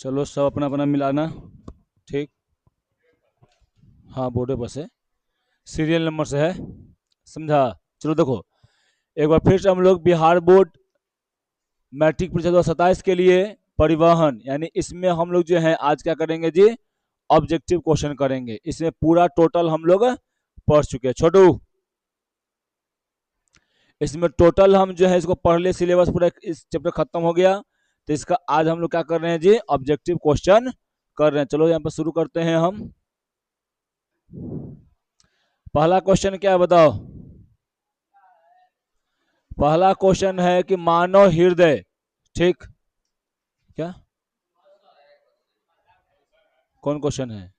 चलो सब अपना अपना मिलाना। ठीक, हाँ बोर्डे पर से सीरियल नंबर से है, समझा। चलो देखो, एक बार फिर से हम लोग बिहार बोर्ड मैट्रिक परीक्षा 2027 के लिए परिवहन, यानी इसमें हम लोग जो है आज क्या करेंगे जी, ऑब्जेक्टिव क्वेश्चन करेंगे। इसमें पूरा टोटल हम लोग पढ़ चुके हैं। छोटू, इसमें टोटल हम जो है इसको पढ़ ले, सिलेबस पूरा इस चैप्टर खत्म हो गया। तो इसका आज हम लोग क्या कर रहे हैं जी, ऑब्जेक्टिव क्वेश्चन कर रहे हैं। चलो यहाँ पर शुरू करते हैं हम। पहला क्वेश्चन क्या है बताओ। पहला क्वेश्चन है कि मानव हृदय, ठीक, क्या कौन क्वेश्चन है?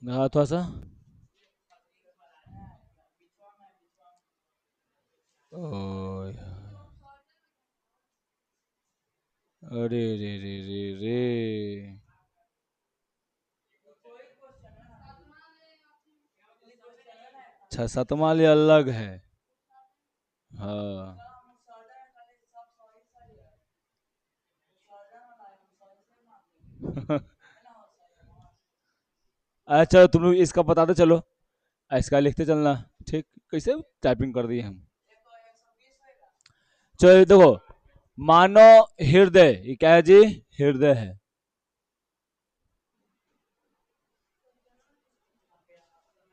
हाँ थोड़ा सा, ओए, अरे रे रे रे रे, अच्छा सतमा वाले अलग है। हाँ अच्छा तुम लोग इसका बताते चलो, इसका लिखते चलना। ठीक, कैसे टाइपिंग कर दिए हम। चलो ये देखो, मानव हृदय, ये क्या है जी, हृदय है।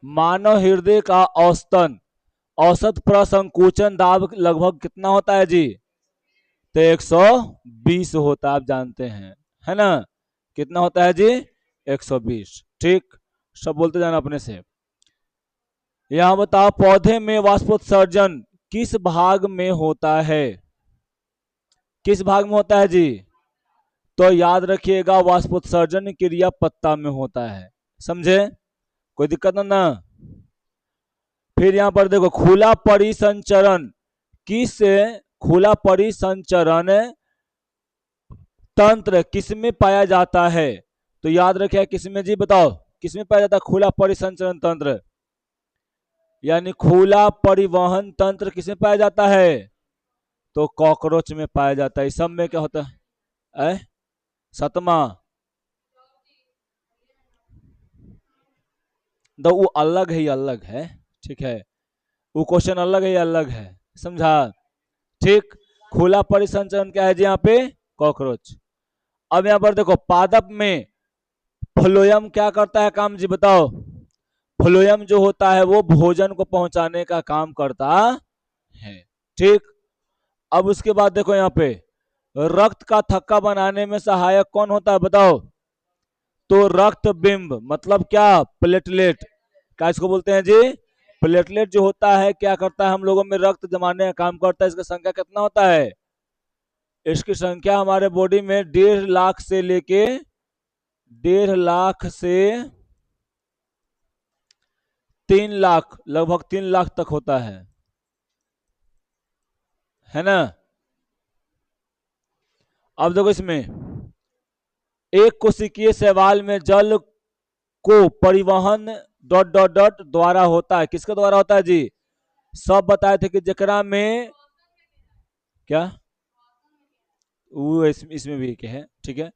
मानव हृदय का औसतन, औसत प्रसंकोचन दाब लगभग कितना होता है जी? तो 120 होता है, आप जानते हैं, है ना। कितना होता है जी? 120। ठीक, सब बोलते जाना अपने से। यहाँ बताओ, पौधे में वाष्पोत्सर्जन किस भाग में होता है? किस भाग में होता है जी? तो याद रखिएगा, वाष्पोत्सर्जन क्रिया पत्ता में होता है, समझे, कोई दिक्कत ना। फिर यहाँ पर देखो, खुला परिसंचरण किस, खुला परिसंचरण तंत्र किसमें पाया जाता है? तो याद रखिए किसमें जी, बताओ किसमें पाया जाता है खुला परिसंचरण तंत्र, यानी खुला परिवहन तंत्र किसमें पाया जाता है? तो कॉकरोच में पाया जाता है। इस सब में क्या होता है सतमा, तो वो अलग है, ये अलग है, ठीक है, वो क्वेश्चन अलग है, ये अलग है, समझा। ठीक, खुला परिसंचरण क्या है जी, यहाँ पे कॉकरोच। अब यहाँ पर देखो, पादप में फ्लोयम क्या करता है काम जी, बताओ। फ्लोयम जो होता है वो भोजन को पहुंचाने का काम करता है। ठीक, अब उसके बाद देखो यहाँ पे, रक्त का थक्का बनाने में सहायक कौन होता है बताओ। तो रक्त बिंब मतलब क्या, प्लेटलेट, क्या इसको बोलते हैं जी, प्लेटलेट जो होता है क्या करता है, हम लोगों में रक्त जमाने का काम करता है। इसका संख्या कितना होता है? इसकी संख्या हमारे बॉडी में 1.5 लाख से लेके 1.5 लाख से 3 लाख, लगभग 3 लाख तक होता है ना। अब देखो इसमें, एक कोशिकीय शैवाल में जल को परिवहन डॉट डॉट डॉट द्वारा होता है, किसके द्वारा होता है जी? सब बताए थे कि जकरा में क्या, वो इसमें भी एक है, ठीक है,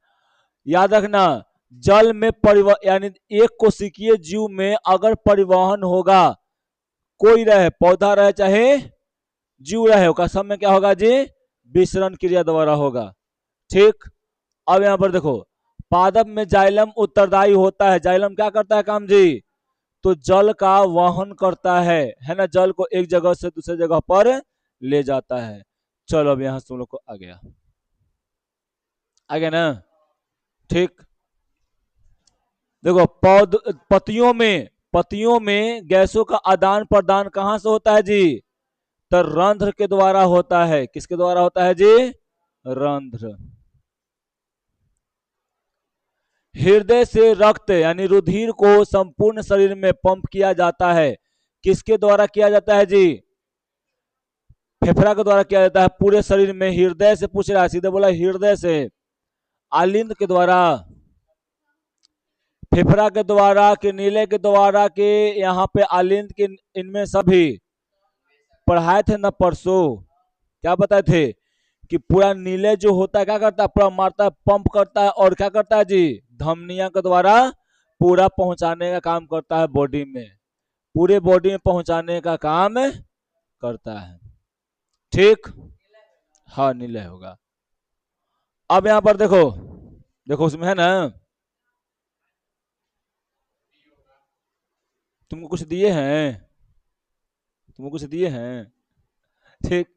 याद रखना। जल में परिवहन, यानी एक कोशिकीय जीव में अगर परिवहन होगा, कोई रहे, पौधा रहे चाहे जीव रहे, उसका सब में क्या होगा जी, विसरण क्रिया द्वारा होगा। ठीक, अब यहां पर देखो, पादप में जाइलम उत्तरदायी होता है। जाइलम क्या करता है काम जी? तो जल का वहन करता है ना, जल को एक जगह से दूसरे जगह पर ले जाता है। चलो अब यहां से तुम लोग को आ गया ना। ठीक, देखो पौध, पतियों में गैसों का आदान प्रदान कहां से होता है जी? तो रंध्र के द्वारा होता है। किसके द्वारा होता है जी? रंध्र। हृदय से रक्त यानी रुधिर को संपूर्ण शरीर में पंप किया जाता है, किसके द्वारा किया जाता है जी? फेफड़ा के द्वारा किया जाता है पूरे शरीर में। हृदय से पूछ रहा है, सीधे बोला हृदय से। आलिंद के द्वारा, फेफड़ा के द्वारा, कि नीले के द्वारा, के यहाँ पे आलिंद के, इनमें सभी पढ़ाए थे ना परसों, क्या बताए थे कि पूरा नीले जो होता है क्या करता है, पूरा मारता है, पंप करता है और क्या करता है जी, धमनियों के द्वारा पूरा पहुंचाने का काम करता है बॉडी में, पूरे बॉडी में पहुंचाने का काम करता है। ठीक, हाँ नीले होगा। अब यहां पर देखो, देखो उसमें है ना, तुमको कुछ दिए हैं, तुमको कुछ दिए हैं। ठीक,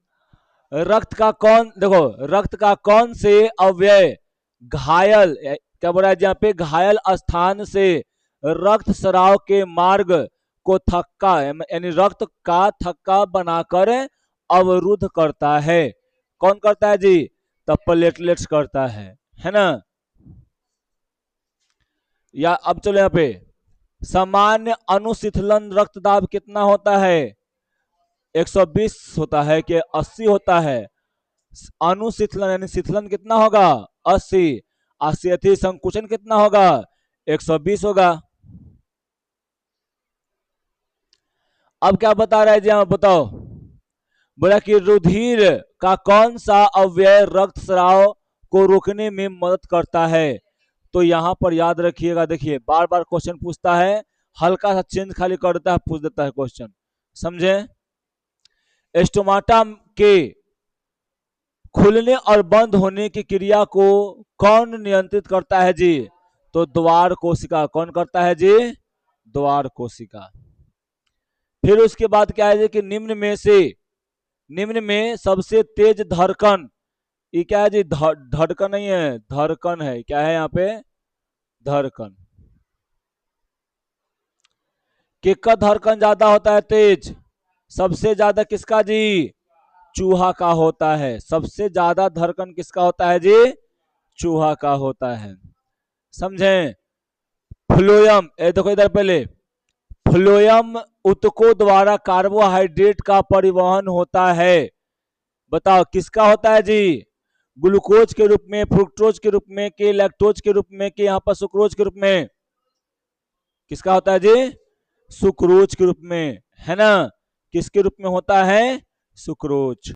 रक्त का कौन, देखो रक्त का कौन से अवयव घायल, क्या बोला है यहाँ पे, घायल स्थान से रक्त स्राव के मार्ग को थक्का यानी रक्त का थक्का बनाकर अवरुद्ध करता है। कौन करता है जी, तब प्लेटलेट्स करता है ना। या अब चलो यहाँ पे, सामान्य अनुशीतलन रक्तदाब कितना होता है, 120 होता है कि 80 होता है। अनुशीतलन यानी शीतलन कितना होगा, 80, 80 अति संकुचन कितना होगा, 120 होगा। अब क्या बता रहा है जी, आप बताओ, बोला कि रुधिर का कौन सा अवयव रक्त स्राव को रोकने में मदद करता है। तो यहां पर याद रखिएगा, देखिए बार बार क्वेश्चन पूछता है, हल्का सा चेंज खाली कर देता है, पूछ देता है क्वेश्चन, समझे। स्टोमाटा के खुलने और बंद होने की क्रिया को कौन नियंत्रित करता है जी, तो द्वार कोशिका। कौन करता है जी, द्वार कोशिका। फिर उसके बाद क्या है जी कि निम्न में सबसे तेज धड़कन, ये क्या है जी, धड़कन नहीं है, धड़कन है, क्या है यहाँ पे, धड़कन। किसका धड़कन ज्यादा होता है तेज, सबसे ज्यादा किसका जी, चूहा का होता है। सबसे ज्यादा धड़कन किसका होता है जी, चूहा का होता है, समझे। फ्लोयम, ए देखो इधर पहले, फ्लोयम उत्तकों द्वारा कार्बोहाइड्रेट का परिवहन होता है। बताओ किसका होता है जी, ग्लूकोज के रूप में, फ्रुक्टोज के रूप में, के लैक्टोज के रूप में, के यहाँ पर सुक्रोज के रूप में, किसका होता है जी, सुक्रोज के रूप में, है ना। किसके रूप में होता है, सुक्रोज।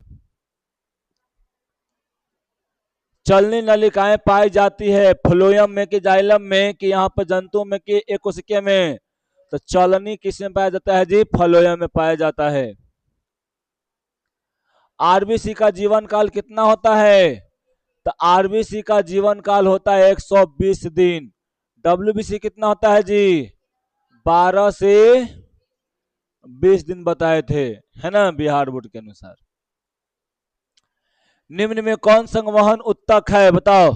चलनी नलिकाएं पाई जाती है फ्लोयम में कि जाइलम में कि यहाँ पर जंतु में कि एक कोशिका में, तो चलनी किस में पाया जाता है जी, फ्लोयम में पाया जाता है। आरबीसी का जीवन काल कितना होता है, तो आरबीसी का जीवन काल होता है 120 दिन। डब्ल्यूबीसी कितना होता है जी, 12 से 20 दिन बताए थे, है ना, बिहार बोर्ड के अनुसार। निम्न में कौन संवहन उत्तक है, बताओ।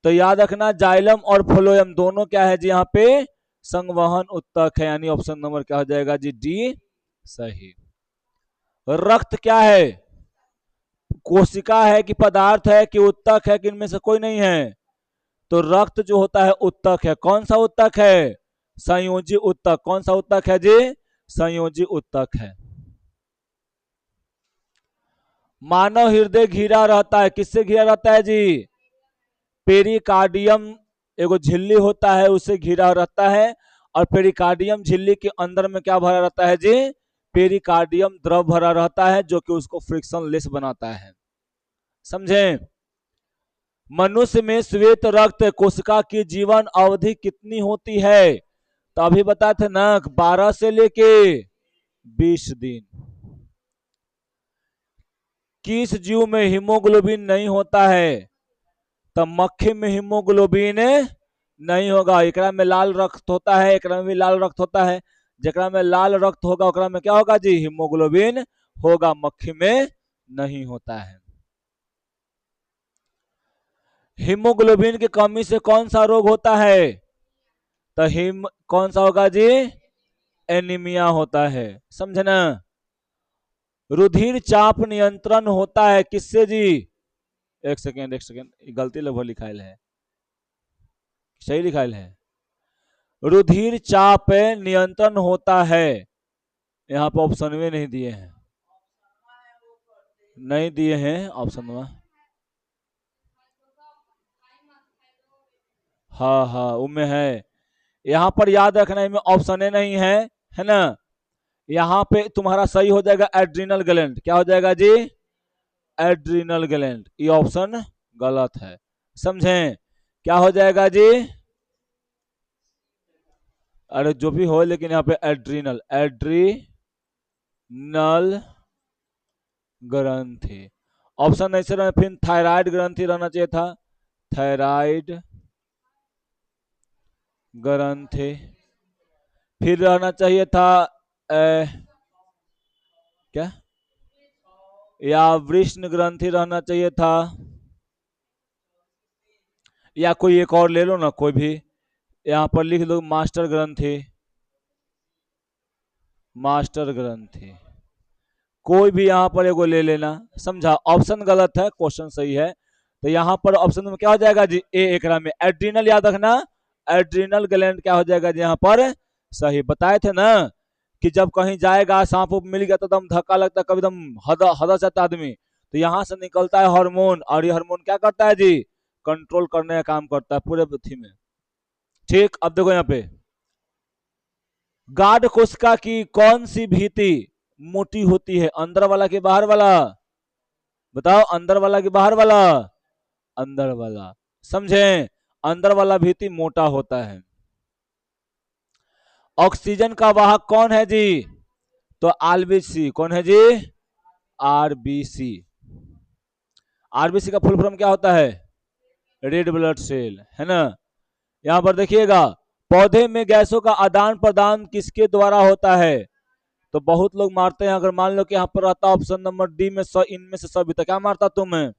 तो याद रखना जाइलम और फ्लोयम दोनों क्या है जी, यहाँ पे संवहन उत्तक है, यानी ऑप्शन नंबर क्या हो जाएगा जी, डी सही। रक्त क्या है, कोशिका है कि पदार्थ है कि उत्तक है कि इनमें से कोई नहीं है, तो रक्त जो होता है उत्तक है। कौन सा उत्तक है, संयोजी उत्तक। कौन सा उत्तक है जी, संयोजी उत्तक है। मानव हृदय घिरा रहता है, किससे घिरा रहता है जी, पेरिकार्डियम एगो झिल्ली होता है उससे घिरा रहता है, और पेरिकार्डियम झिल्ली के अंदर में क्या भरा रहता है जी, पेरिकार्डियम द्रव भरा रहता है जो कि उसको फ्रिक्शन लेस बनाता है, समझे। मनुष्य में श्वेत रक्त कोशिका की जीवन अवधि कितनी होती है, तो अभी बताए थे ना, 12 से लेके 20 दिन। किस जीव में हीमोग्लोबिन नहीं होता है, तो मक्खी में हीमोग्लोबिन नहीं होगा। एकरा में लाल रक्त होता है, एकरा में भी लाल रक्त होता है, जेकरा में लाल रक्त होगा ओकरा में क्या होगा जी, हीमोग्लोबिन होगा, मक्खी में नहीं होता है। हीमोग्लोबिन की कमी से कौन सा रोग होता है, तो कौन सा होगा जी, एनीमिया होता है, समझे ना। रुधिर चाप नियंत्रण होता है किससे जी, एक सेकेंड गलती लगभग लिखाइल है, सही लिखाइल है। रुधिर चाप नियंत्रण होता है, यहाँ पे ऑप्शन में नहीं दिए हैं, नहीं दिए हैं ऑप्शन में। हाँ हाँ उनमें है, यहाँ पर याद रखना इनमें ऑप्शन नहीं है ना। यहाँ पे तुम्हारा सही हो जाएगा एड्रिनल ग्लैंड, क्या हो जाएगा जी, एड्रीनल ग्लैंड, ये ऑप्शन गलत है, समझें। क्या हो जाएगा जी? अरे जो भी हो, लेकिन यहाँ पे एड्रीनल, एड्रीनल ग्रंथि, ऑप्शन ऐसे रहे, फिर थायराइड ग्रंथि रहना चाहिए था, थायराइड ग्रंथि, फिर रहना चाहिए था क्या, या वृष्ण ग्रंथि रहना चाहिए था, या कोई एक और ले लो ना, कोई भी यहाँ पर लिख दो, मास्टर ग्रंथि, मास्टर ग्रंथि, कोई भी यहाँ पर एगो ले लेना, समझा। ऑप्शन गलत है, क्वेश्चन सही है। तो यहाँ पर ऑप्शन में क्या हो जाएगा जी? ए, एकरा में एड्रीनल, याद रखना, एड्रीनल ग्लैंड क्या हो जाएगा जी यहाँ पर? सही। बताए थे ना कि जब कहीं जाएगा, सांप मिल गया तो दम धक्का लगता है, कभी दम हदस जाता आदमी, तो यहाँ से निकलता है हार्मोन, और ये हार्मोन क्या करता है जी? कंट्रोल करने का काम करता है पूरे पृथ्वी में। ठीक, अब देखो यहाँ पे, गाढ़ कोशिका की कौन सी भीति मोटी होती है? अंदर वाला कि बाहर वाला? बताओ, अंदर वाला कि बाहर वाला? अंदर वाला, समझे। अंदर वाला भीति मोटा होता है। ऑक्सीजन का वाहक कौन है जी? तो आरबीसी, कौन है जी? आरबीसी। आरबीसी का फुल फॉर्म क्या होता है? रेड ब्लड सेल, है ना। यहां पर देखिएगा, पौधे में गैसों का आदान प्रदान किसके द्वारा होता है? तो बहुत लोग मारते हैं, अगर मान लो कि यहाँ पर रहता ऑप्शन नंबर डी में इनमें से सभी, तो क्या मारता तुम्हें?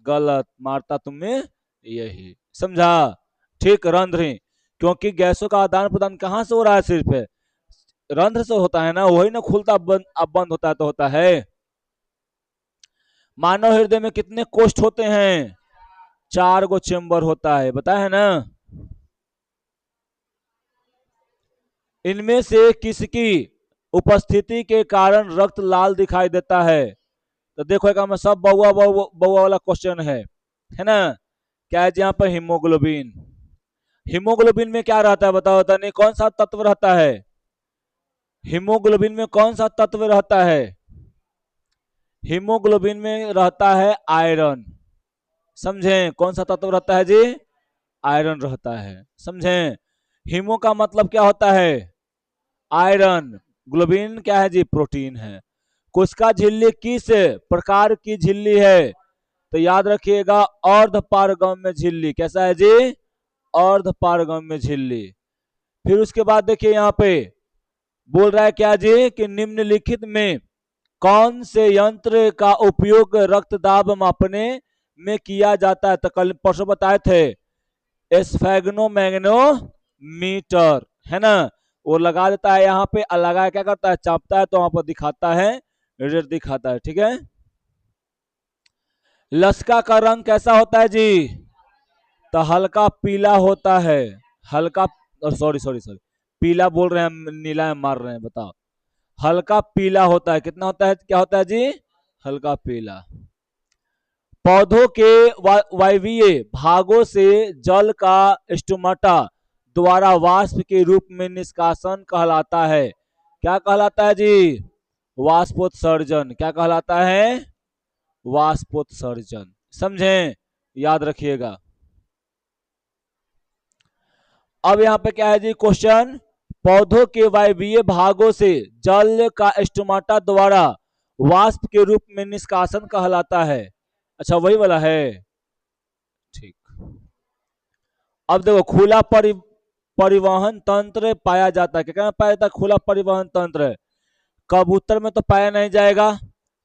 गलत मारता तुम्हें, यही, समझा। ठीक, रंध्र, क्योंकि गैसों का आदान प्रदान कहाँ से हो रहा है? सिर्फ रंध्र से होता है ना, वही ना खुलता बंद, अब बंद होता है तो होता है। मानव हृदय में कितने कोष्ठ होते हैं? 4 गो चेंबर होता है, बताया है ना। इनमें से किसकी उपस्थिति के कारण रक्त लाल दिखाई देता है? तो देखो, एक में सब बउआ बउआ वाला क्वेश्चन है ना। क्या है यहाँ पर? हीमोग्लोबिन। हीमोग्लोबिन में क्या रहता है बताओ, तो नहीं, कौन सा तत्व रहता है? हीमोग्लोबिन में कौन सा तत्व रहता है? हीमोग्लोबिन में रहता है आयरन, समझे। कौन सा तत्व रहता है जी? आयरन रहता है, समझे। हीमो का मतलब क्या होता है? आयरन। ग्लोबिन क्या है जी? प्रोटीन है। कोशिका झिल्ली किस प्रकार की झिल्ली है? तो याद रखिएगा, अर्धपारगम्य झिल्ली। कैसा है जी? अर्धपारगम्य झिल्ली। फिर उसके बाद देखिए यहाँ पे बोल रहा है क्या जी, कि निम्नलिखित में कौन से यंत्र का उपयोग रक्त दाब मापने में किया जाता है? तो कल परसों बताए थे, एस्फेग्नोमैग्नोमीटर, है ना। वो लगा देता है यहाँ पे, लगा क्या करता है? चापता है, तो वहां पर दिखाता है, रेड दिखाता है, ठीक है। लसका का रंग कैसा होता है जी? तो हल्का पीला होता है, हल्का, सॉरी सॉरी सॉरी, पीला बोल रहे हैं, नीला मार रहे हैं, बताओ। हल्का पीला होता है, कितना होता है, क्या होता है जी? हल्का पीला। पौधों के वायवीय भागों से जल का स्टोमाटा द्वारा वाष्प के रूप में निष्कासन कहलाता है। क्या कहलाता है जी? वाष्पोत्सर्जन। क्या कहलाता है? वाष्पोत्सर्जन, समझें, याद रखिएगा। अब यहाँ पे क्या है जी क्वेश्चन? पौधों के वायवीय भागों से जल का स्टोमाटा द्वारा वाष्प के रूप में निष्कासन कहलाता है। अच्छा, वही वाला है, ठीक। अब देखो, खुला परिवहन तंत्र पाया जाता है, क्या पाया जाता है? खुला परिवहन तंत्र। कबूतर में तो पाया नहीं जाएगा,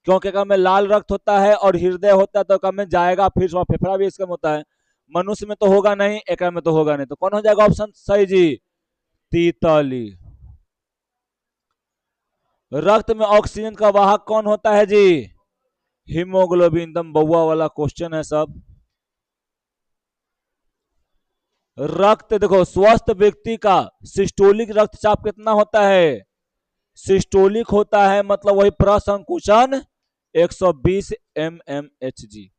क्योंकि में लाल रक्त होता है और हृदय होता है, तो में जाएगा, फिर फेफड़ा भी इसका होता है। मनुष्य में तो होगा नहीं, एक में तो होगा नहीं, तो कौन हो जाएगा ऑप्शन सही जी? तीतली। रक्त में ऑक्सीजन का वाहक कौन होता है जी? हीमोग्लोबिन। दम बउआ वाला क्वेश्चन है सब। रक्त देखो, स्वस्थ व्यक्ति का सिस्टोलिक रक्तचाप कितना होता है? सिस्टोलिक होता है, मतलब वही प्रसंकुचन 120 mmHg।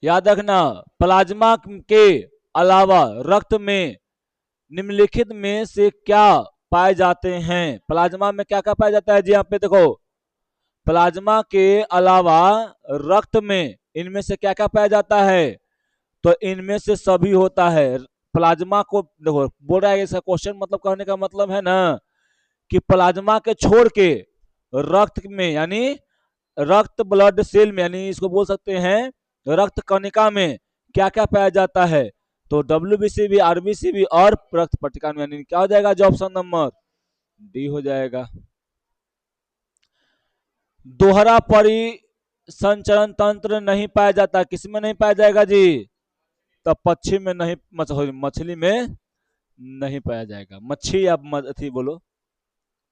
याद रखना, प्लाज्मा के अलावा रक्त में निम्नलिखित में से क्या पाए जाते हैं? प्लाज्मा में क्या क्या पाया जाता है जी? यहाँ पे देखो, प्लाज्मा के अलावा रक्त में इनमें से क्या क्या पाया जाता है? तो इनमें से सभी होता है। प्लाज्मा को देखो बोल रहा है, इसका क्वेश्चन मतलब कहने का मतलब है ना कि प्लाज्मा के छोड़ के रक्त में यानी रक्त ब्लड सेल में यानी इसको बोल सकते हैं रक्त कणिका में क्या क्या पाया जाता है? तो डब्ल्यूबीसीबी, आरबीसीबी और रक्त पट्टिका में, यानी क्या हो जाएगा जो ऑप्शन नंबर डी हो जाएगा। दोहरा परिसंचरण तंत्र नहीं पाया जाता, किसमें नहीं पाया जाएगा जी? तब पक्षी में नहीं, मछली में नहीं पाया जाएगा। मच्छी या थी बोलो,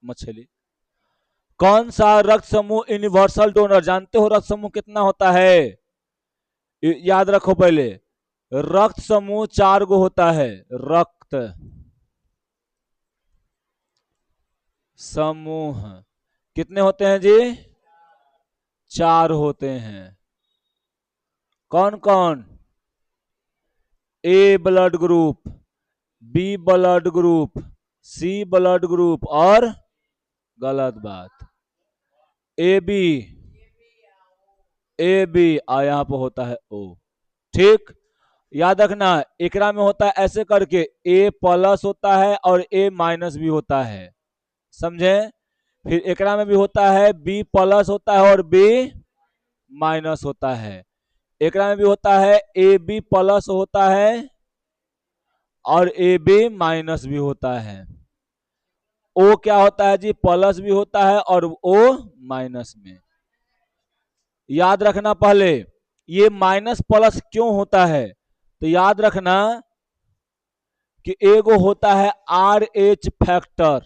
मछली। कौन सा रक्त समूह यूनिवर्सल डोनर? जानते हो रक्त समूह कितना होता है? याद रखो पहले, रक्त समूह 4 गो होता है। रक्त समूह कितने होते हैं जी? 4 होते हैं। कौन कौन? A blood group, B blood group, C blood group और गलत बात ए बी, ए बी आ यहां पर होता है ओ। ठीक, याद रखना एकरा में होता है ऐसे करके, ए प्लस होता है और ए माइनस भी होता है, समझे? फिर एकरा में भी होता है बी प्लस होता है और बी माइनस होता है। एकरा में भी होता है ए बी प्लस होता है और ए बी माइनस भी होता है। ओ क्या होता है जी? प्लस भी होता है और ओ माइनस में। याद रखना पहले ये माइनस प्लस क्यों होता है, तो याद रखना कि एगो होता है are H factor,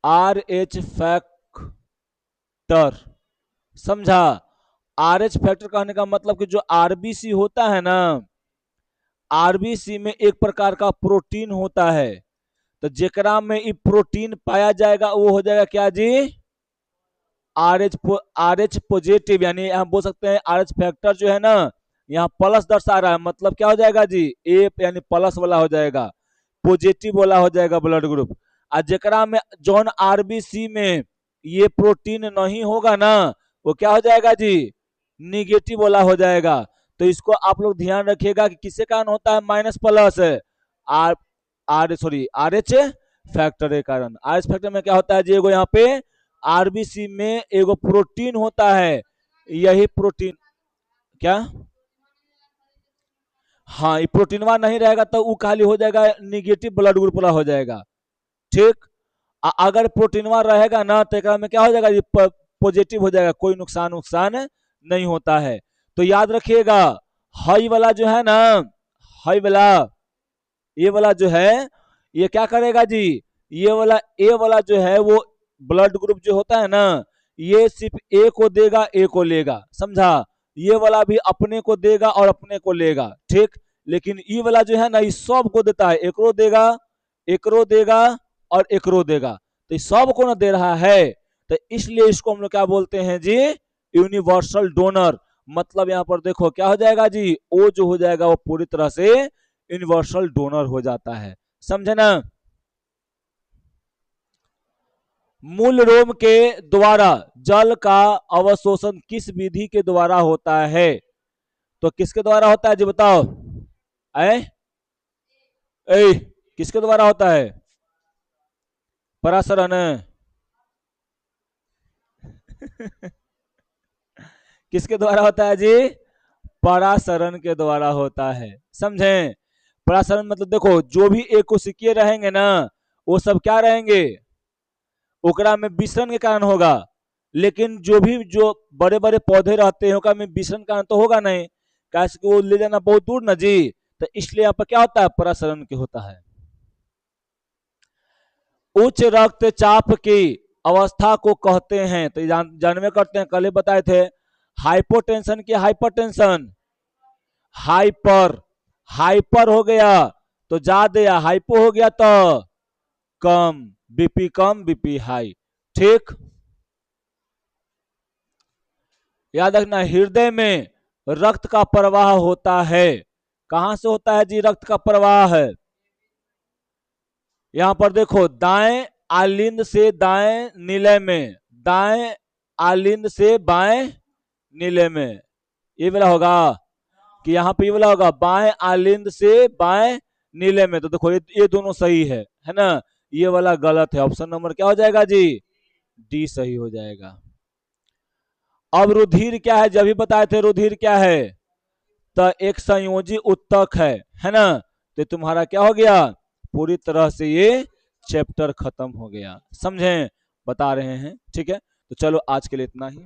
are H factor, समझा? आर एच फैक्टर कहने का मतलब कि जो आरबीसी होता है ना, आरबीसी में एक प्रकार का प्रोटीन होता है, तो जेकरा में ये प्रोटीन पाया जाएगा वो हो जाएगा क्या जी? आर एच पॉजिटिव, यानी हम बोल सकते हैं आर एच फैक्टर जो है ना यहाँ प्लस दर्शा रहा है, मतलब क्या हो जाएगा जी? ए यानी प्लस वाला हो जाएगा, पॉजिटिव वाला हो जाएगा ब्लड ग्रुप। और जेकरा में जौन आरबीसी में ये प्रोटीन नहीं होगा ना वो क्या हो जाएगा जी? निगेटिव वाला हो जाएगा। तो इसको आप लोग ध्यान रखिएगा कि किसके कारण होता है minus plus? R R H factor के कारण। आर एच फैक्टर में क्या होता है जी? एगो यहाँ पे आरबीसी में एगो प्रोटीन होता है, यही प्रोटीन क्या? हाँ, ये प्रोटीनवा नहीं रहेगा तो वो खाली हो जाएगा निगेटिव ब्लड ग्रुप वाला हो जाएगा। ठीक, अगर प्रोटीनवा रहेगा ना तो एक में क्या हो जाएगा? ये पॉजिटिव हो जाएगा, कोई नुकसान नहीं होता है। तो याद रखिएगा हाई वाला जो है ना, हाई वाला ये वाला जो है ये क्या करेगा जी? ये वाला ए वाला जो है वो ब्लड ग्रुप जो होता है ना ये सिर्फ ए को देगा, ए को लेगा, समझा? ये वाला भी अपने को देगा और अपने को लेगा, ठीक। लेकिन ई वाला जो है ना ये सब को देता है, एकरो देगा, एकरो देगा और एकरो देगा, तो सब को ना दे रहा है, तो इसलिए इसको हम लोग क्या बोलते हैं जी? Universal donor. मतलब यहाँ पर देखो क्या हो जाएगा जी? ओ जो हो जाएगा वो पूरी तरह से यूनिवर्सल डोनर हो जाता है, समझे ना? मूल रोम के द्वारा जल का अवशोषण किस विधि के द्वारा होता है? तो किसके द्वारा होता है जी बताओ? ऐ ऐ किसके द्वारा होता है? पराशरण किसके द्वारा होता है जी? पराशरण के द्वारा होता है, समझे? पराशरण मतलब देखो जो भी एक कोशिकीय रहेंगे ना वो सब क्या रहेंगे? ओकरा में विसरण के कारण होगा। लेकिन जो बड़े बड़े पौधे रहते हैं ओकरा में विसरण कारण तो होगा नहीं, कैसे कि वो ले जाना बहुत दूर ना जी, तो इसलिए यहाँ पर क्या होता है? पराशरण के होता है। उच्च रक्तचाप की अवस्था को कहते हैं, तो जानवे करते हैं, कल बताए थे। हाइपोटेंशन की हाइपरटेंशन, हाइपर, हाइपर हो गया तो ज्यादा, हाइपो हो गया तो कम, बीपी कम बीपी हाई, ठीक। याद रखना हृदय में रक्त का प्रवाह होता है, कहां से होता है जी रक्त का प्रवाह? है यहां पर देखो दाएं आलिंद से दाएं निलय में, दाएं आलिंद से बाएं नीले में, ये वाला होगा कि यहाँ पे ये वाला होगा बाएं आलिंद से बाएं नीले में। तो देखो ये दोनों सही है ना, ये वाला गलत है। ऑप्शन नंबर क्या हो जाएगा जी, डी सही हो जाएगा। अब रुधिर क्या है, जब भी बताए थे रुधिर क्या है, तो एक संयोजी उत्तक है ना। तो तुम्हारा क्या हो गया, पूरी तरह से ये चैप्टर खत्म हो गया, समझे, बता रहे हैं, ठीक है। तो चलो आज के लिए इतना ही।